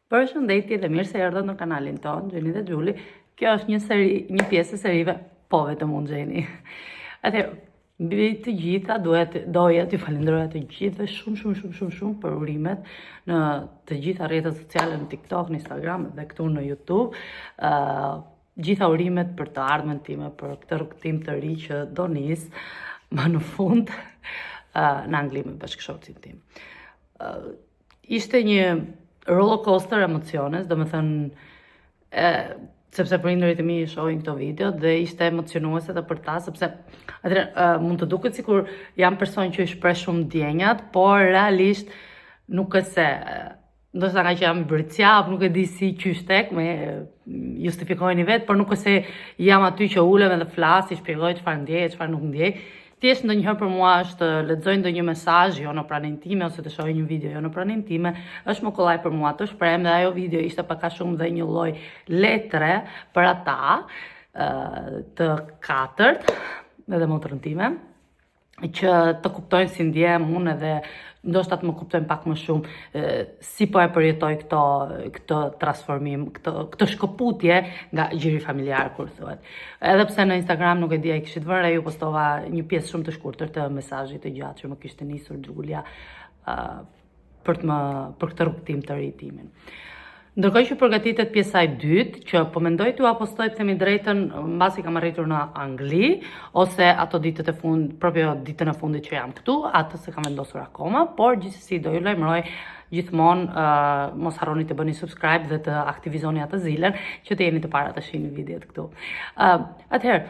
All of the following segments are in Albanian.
Përshëndetje dhe mirë se erdhët në kanalin tonë, Gjeni dhe Gjuli. Kjo është një pjesë e serive Po vetëm unë Gjeni. Atëherë, mbi të gjitha doja t'ju falenderoja të gjithëve shumë për urimet në të gjitha rrjetet sociale, në TikTok, në Instagram dhe këtu në YouTube. Gjitha urimet për të ardhmen time, për këtë rrugtim të ri që do nis më në fund në Angli me bashkëshortin tim. Ishte një roller coaster emociones, do me thënë, sepse prindërit e mi shohin këto video dhe ishte emocionuese edhe për ta, sepse mund të duket sikur jam person që i shpreh shumë ndjenjat, por realisht nuk e se, ndoshta nga që jam bërëcjap, nuk e di si qysh tek, me justifikojni vetë, por nuk e se jam aty që ulem edhe flas, i shpjegoj çfarë ndjej, çfarë nuk ndjej. Thjesht ndonjëherë për mua është lexoj ndonjë mesazh jo në pranën time ose të shoh një video jo në pranën time, është më kollaj për mua të shprehem dhe ajo video ishte pak a shumë dhe një lloj letre për ata të katërt edhe motrën time që të kuptojnë si ndjem unë edhe ndoshta të më kuptojnë pak më shumë si po e përjetoj këtë transformim, këtë shkëputje nga gjiri familjar, kur thuhet. Edhe pse në Instagram nuk e di, ai kishit vënë, ju postova një pjesë shumë të shkurtër të mesazhit të gjatë që më kishte nisur Xhulia për këtë rrugtim të ri timin. Ndërkohë që përgatitet pjesa e dytë, që po mendoj t'ju apostoj të themi drejtën mbasi kam arritur në Angli, ose ato ditët e fund, proprio ditën e fundit që jam këtu, atë se kam vendosur akoma, por gjithsesi do ju lajmëroj gjithmonë mos harroni të bëni subscribe dhe të aktivizoni atë zilën që të jeni të para të shihni videot këtu. Atëherë,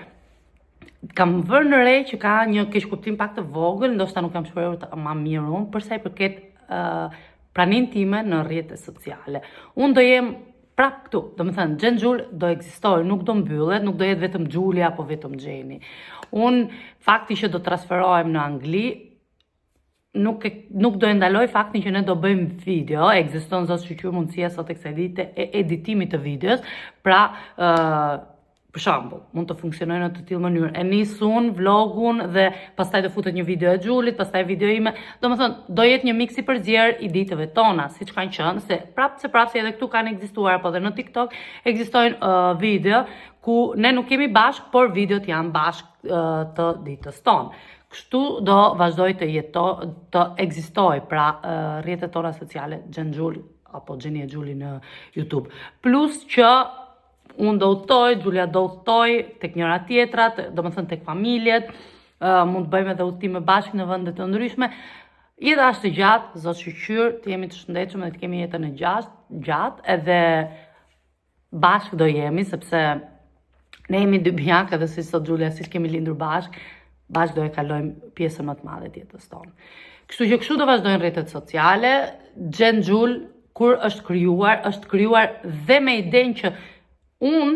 kam vënë në re që ka një keqkuptim pak të vogël, ndoshta nuk kam shprehur më mirë unë, për sa i përket pranin time në rrjetet sociale. Unë do jem prap këtu, do më thënë, Xhenxhul do ekzistojë, nuk do mbyllet, nuk do jetë vetëm Xhulia apo vetëm Gjeni. Unë fakti që do transferohem në Angli, nuk do e ndaloj faktin që ne do bëjmë video, ekziston zot shqyr mundësia sot e kësaj dite e editimit të videos, pra për shembull, mund të funksionojë në të tillë mënyrë. E nisun vlogun dhe pastaj do futet një video e Xhulit, pastaj video ime. Domethënë, do jetë një miks i përzier i ditëve tona, siç kanë qenë, se prapë edhe këtu kanë ekzistuar, apo edhe në TikTok ekzistojnë video ku ne nuk jemi bashk, por videot janë bashk të ditës tonë. Kështu do vazhdoj të ekzistoj, pra rrjetet tona sociale Xhenxhul apo Gjeni e Xhuli në YouTube. Plus që unë do udhtoj, Xhulia do udhtoj tek njëra tjetrat, do më thënë tek familjet, mund të bëjmë edhe udhtime bashkë në vende të ndryshme. Jeta është e gjatë, zot shqyr, të jemi të shëndetshëm dhe të kemi jetën e gjatë, edhe bashkë do jemi, sepse ne jemi dy bjak, edhe si sot Xhulia, si kemi lindur bashkë do e kalojmë pjesën më të madhe të jetës tonë. Kështu që kështu do vazhdojnë rrjetet sociale. Xhenxhul, kur është krijuar dhe me idenë që unë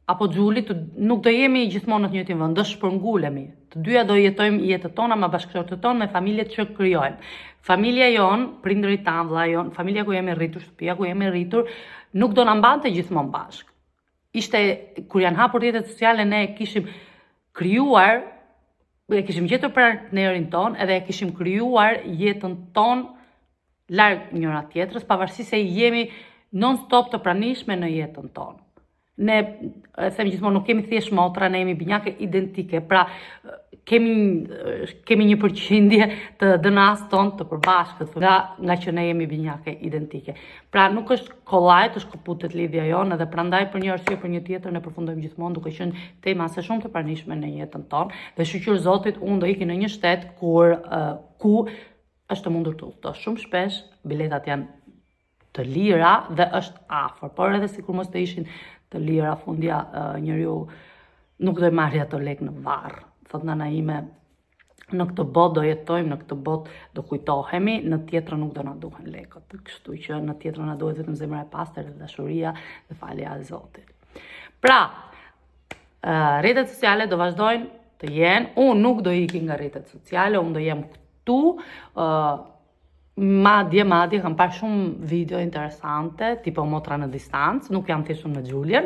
apo Xhuli nuk do jemi gjithmonë në të njëjtin vend, do shpërngulemi. Të dyja do jetojmë jetën tona me bashkëshortët tonë, me familjet që krijojmë. Familja jon, prindërit tanë, vëlla jon, familja ku jemi rritur, shtëpia ku jemi rritur, nuk do na mbante gjithmonë bashkë. Ishte kur janë hapur rrjetet sociale, ne kishim krijuar, e kishim gjetur partnerin ton edhe e kishim krijuar jetën tonë larg njëra tjetrës, pavarësisht se jemi non-stop të pranishme në jetën tonë. Ne, them gjithmonë, nuk kemi thjesht motra, ne jemi binjake identike, pra kemi një përqindje të DNA-s tonë të përbashkët, nga që ne jemi binjake identike. Pra nuk është kollaj të shkëputet lidhja jonë, edhe prandaj për një arsye për një tjetër ne përfundojmë gjithmonë duke qenë tema se shumë të pranishme në jetën tonë, dhe shqyr Zotit unë do iki në një shtet ku është mundur të udhtosh shumë shpesh, biletat janë të lira dhe është afër, por edhe sikur mos të ishin të lira, fundja njeriu nuk do i marrë ato lek në varr. Thot nana ime, në këtë botë do jetojmë, në këtë botë do kujtohemi, në tjetrën nuk do na duhen lekët. Kështu që në tjetrën na duhet vetëm zemra e pastër dhe dashuria dhe falja e Zotit. Pra, rrjetet sociale do vazhdojnë të jenë, unë nuk do iki nga rrjetet sociale, unë do jem këtu. Madje kam parë shumë video interesante, tipo motra në distancë, nuk jam thjesht në Xhulien,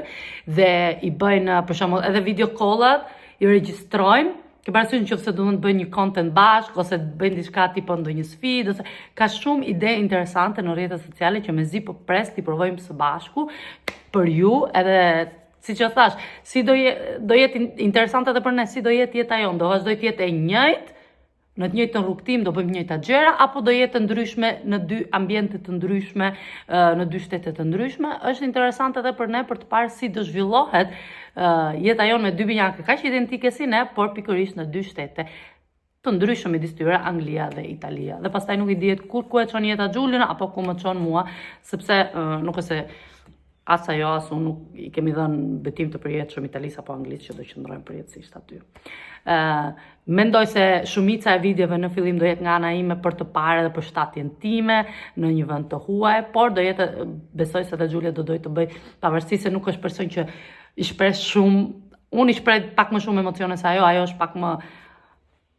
dhe i bëjnë për shembull edhe video callat, i regjistrojnë ke parasysh nëse duhen të bëjnë një content bashk ose të bëjnë diçka tipo ndonjë sfidë ose ka shumë ide interesante në rrjetet sociale që mezi po pres t'i provojmë së bashku për ju, edhe siç e thash, si do jetë interesante edhe për ne, si do jetë jeta jon, do vazhdoj të jetë e njëjtë, në të njëjtën rrugtim do bëjmë të njëjta gjëra apo do jetë të ndryshme në dy ambiente të ndryshme, në dy shtete të ndryshme. Është interesante edhe për ne për të parë si do zhvillohet jeta jonë me dy binjake kaq identike si ne, por pikërisht në dy shtete të ndryshme midis tyre, Anglia dhe Italia. Dhe pastaj nuk i dihet ku e çon jeta Xhulin apo ku më çon mua, sepse nuk është se as ajo as unë nuk i kemi dhënë betim të përjetshëm Italisë apo Anglisë që do qëndrojmë përjetësisht aty. Mendoj se shumica e videove në fillim do jetë nga ana ime për të parë edhe për shtatjen time në një vend të huaj, por do jetë, besoj se edhe Xhulia do dojë të bëj, pavarësisht se nuk është person që i shpreh shumë, unë i shpreh pak më shumë emocione se ajo është pak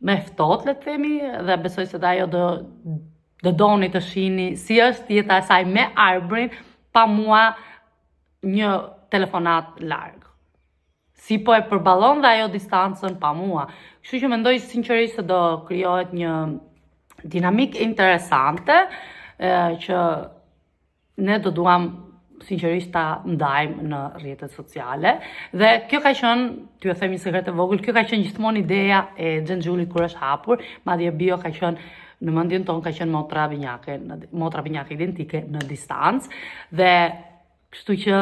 më ftohtë, le të themi, dhe besoj se ajo do doni të shihni si është jeta e saj me Arbrin pa mua një telefonat larg. Si po e përballon dhe ajo distancën pa mua. Kështu që mendoj sinqerisht se do krijohet një dinamik interesante që ne do duam sinqerisht ta ndajmë në rrjetet sociale. Dhe kjo ka qenë, t'ju e them një sekret e vogël, kjo ka qenë gjithmonë ideja e Xhenxhulit kur është hapur, madje bio ka qenë në mendjen tonë ka qenë motra binjake identike në distancë dhe kështu që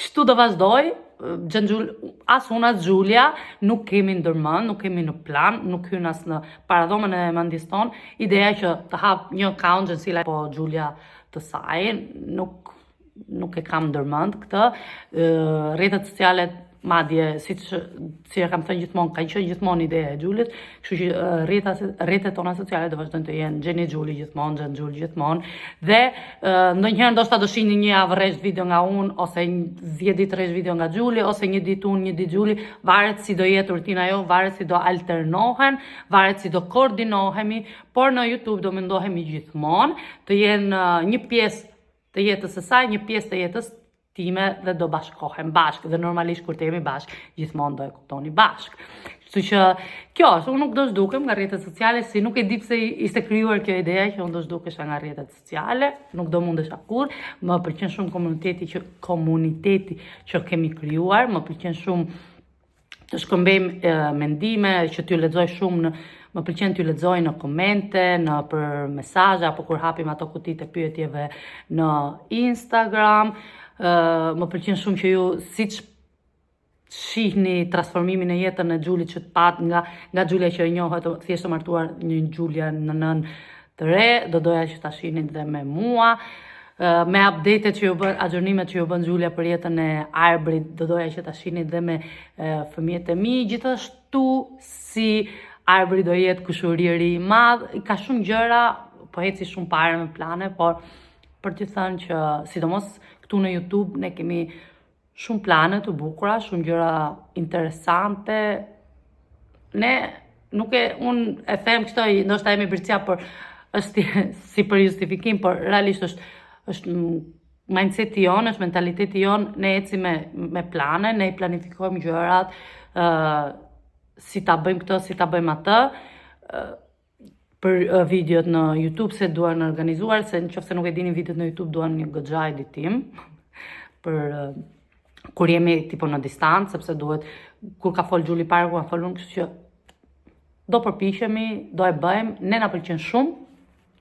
kështu do vazhdoj. Xhenxhul, as unë as Xhulia nuk kemi ndërmend, nuk kemi në plan, nuk hyn as në paradhomën e mendjes tonë. Ideja që të hap një account Xhensila po Xhulia të saj, nuk e kam ndërmend këtë. Rrjetet sociale madje si e kam thënë gjithmonë, ka qenë gjithmonë ideja e Xhulit, kështu që rrjetet tona sociale do vazhdojnë të jenë Xheni Xhuli gjithmonë, Xhen Xhul gjithmonë, dhe ndonjëherë ndoshta do shihni një javë rresht video nga unë, ose 10 ditë rresht video nga Xhuli, ose një ditë unë, një ditë Xhuli, varet si do jetë rutina jo, varet si do alternohen, varet si do koordinohemi, por në YouTube do mendohemi gjithmonë të jenë një pjesë të jetës së saj, një pjesë të jetës time dhe do bashkohem bashkë dhe normalisht kur të jemi bashkë gjithmonë do e kuptoni bashkë. Kështu që kjo është, unë nuk do zhdukem nga rrjetet sociale, si nuk e di pse ishte krijuar kjo ideja që unë do zhdukesha nga rrjetet sociale, nuk do mundesha kurrë. Më pëlqen shumë komuniteti që kemi krijuar, më pëlqen shumë të shkëmbejmë mendime, që t'ju lexoj shumë më pëlqen t'ju lexoj në komente, për mesazhe apo kur hapim ato kutitë e pyetjeve në Instagram. Më pëlqen shumë që ju siç shihni transformimin e jetën e Xhulit që të pat nga Xhulia që e njohët thjesht të martuar një Xhulia në nën të re, do doja që ta shihni dhe me mua. Me update-et që ju bën, aggiornimet që ju bën Xhulia për jetën e Arbrit, do doja që ta shihni dhe me fëmijët e mi, gjithashtu si Arbri do jetë kushuriri i madh, ka shumë gjëra, po heci shumë parë me plane, por për t'ju thënë që sidomos këtu në YouTube ne kemi shumë plane të bukura, shumë gjëra interesante. Unë e them kështu, ndoshta jemi bircia, por është si për justifikim, por realisht është mindseti jonë, është mentaliteti jonë, ne ecim me plane, ne i planifikojmë gjërat, si ta bëjmë këtë, si ta bëjmë atë, për videot në YouTube se duan organizuar, se nëse nuk e dini videot në YouTube duan një goxha editim për kur jemi tipo në distancë, sepse duhet kur ka fol Xhuli para, kur ka fol unë, kështu që do përpiqemi, do e bëjmë, ne na pëlqen shumë,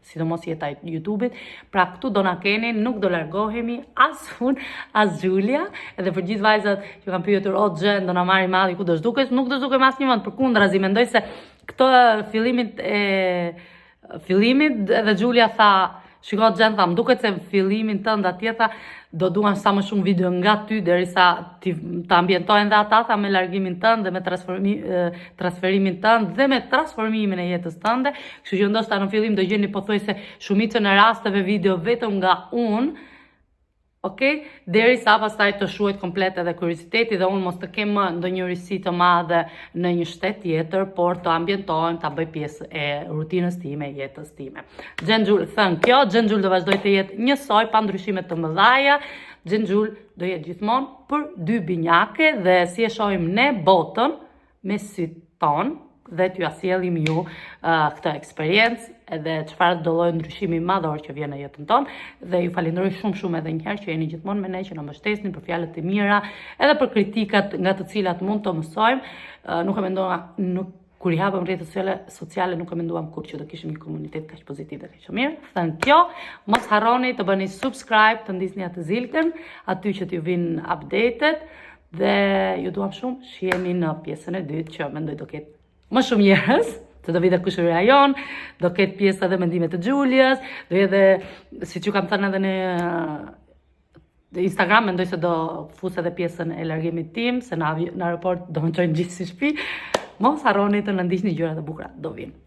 sidomos jeta e YouTube-it, pra këtu do na keni, nuk do largohemi as unë, as Xhulia, edhe për gjithë vajzat që kanë pyetur o Xhen, do na marrë madhi ku do zhdukesh, nuk do zhdukem asnjë vend, përkundrazi, mendoj se këto fillimit edhe Xhulia tha, shiko Xhen, tha, më duket se fillimin tënd atje tha, do duan sa më shumë video nga ty derisa të ambientojnë dhe ata, tha, me largimin tënd dhe me transferimin tënd dhe me transformimin e jetës tënde. Kështu që ndoshta në fillim do gjeni pothuajse shumicën e rasteve video vetëm nga unë, okay? Derisa pastaj të shuhet komplet edhe kurioziteti dhe unë mos të kem më ndonjë risi të madhe në një shtet tjetër, por të ambientohem, ta bëj pjesë e rutinës time, jetës time. Xhenxhul thën kjo, Xhenxhul do vazhdoj të jetë njësoj pa ndryshime të mëdha. Xhenxhul do jetë gjithmonë për dy binjake dhe si e shohim ne botën me sytë tonë dhe t'ju asjellim ju këtë eksperiencë edhe çfarë do lloj ndryshimi madhor që vjen në jetën tonë dhe ju falenderoj shumë edhe një herë që jeni gjithmonë me ne, që na mbështesni për fjalët e mira edhe për kritikat nga të cilat mund të mësojmë. Nuk e mendova, kur i hapëm rrjetet sociale nuk e menduam kur që do kishim një komunitet kaq pozitiv dhe kaq mirë. Thënë kjo, mos harroni të bëni subscribe, të ndisni atë zilkën, aty që t'ju vinë updated dhe ju duam shumë. Shihemi në pjesën e dytë që mendoj do ketë më shumë njerëz, se do vite kushëria jon, do ketë pjesë edhe mendimet e Gjulias, do edhe, siç ju kam thënë edhe në Instagram, mendoj se do fus edhe pjesën e largimit tim, se në aeroport do më çojnë gjithë si shtëpi. Mos harroni të na ndiqni gjërat e bukura, do vinë.